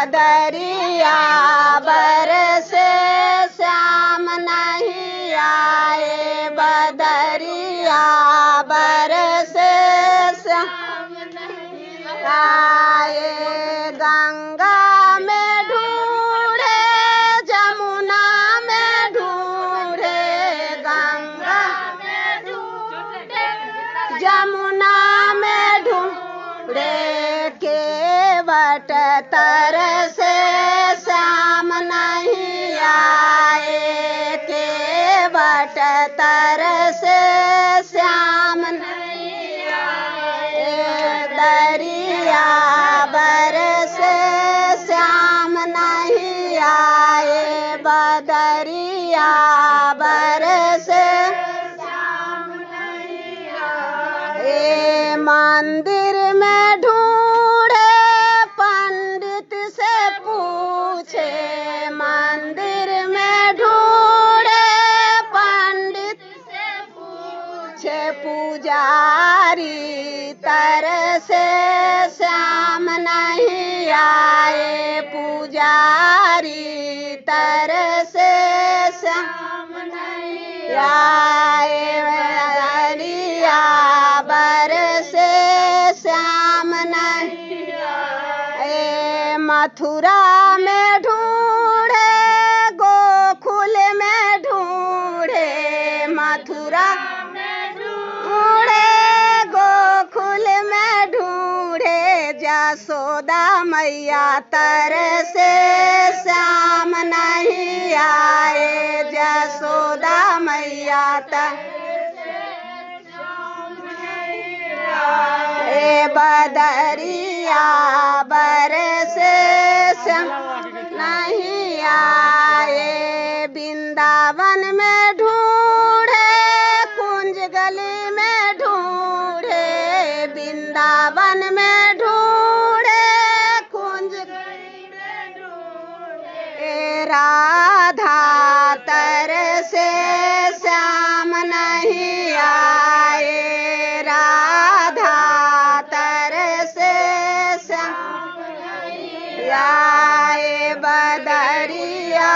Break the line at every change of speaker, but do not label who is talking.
बदरिया बरसे श्याम नहीं आए, बदरिया बरसे श्याम नहीं आए। गंगा में ढूंढे जमुना में ढूंढे, गंगा में ढूंढे जमुना में ढूंढे, केवट तरसे श्याम नहीं आए, केवट तरसे श्याम नहीं आए। दरिया बरसे श्याम नहीं आए, बदरिया बरसे श्याम नहीं आए। मंदिर में ढूंढे पंडित से पूछे, मंदिर में ढूंढे पंडित से पूछे, पुजारी तरसे श्याम नहीं आए, पुजारी तरसे श्याम नहीं आए। दरिया बरसे श्याम नहीं आए। मथुरा में ढूंढे गोकुल में ढूंढे, मथुरा में ढूंढे गोकुल में ढूंढे, जसोदा मैया तरसे श्याम नहीं आए, जसोदा मैया तरसे श्याम नहीं आए। बदरिया बरसे श्याम नहीं आए। वृंदावन में ढूंढे कुंज गली में ढूंढे, वृंदावन में ढूंढे कुंज गली में ढूंढे, राधा तरसे श्याम नहीं आए, राधा तरसे श्याम नहीं आए। बदरिया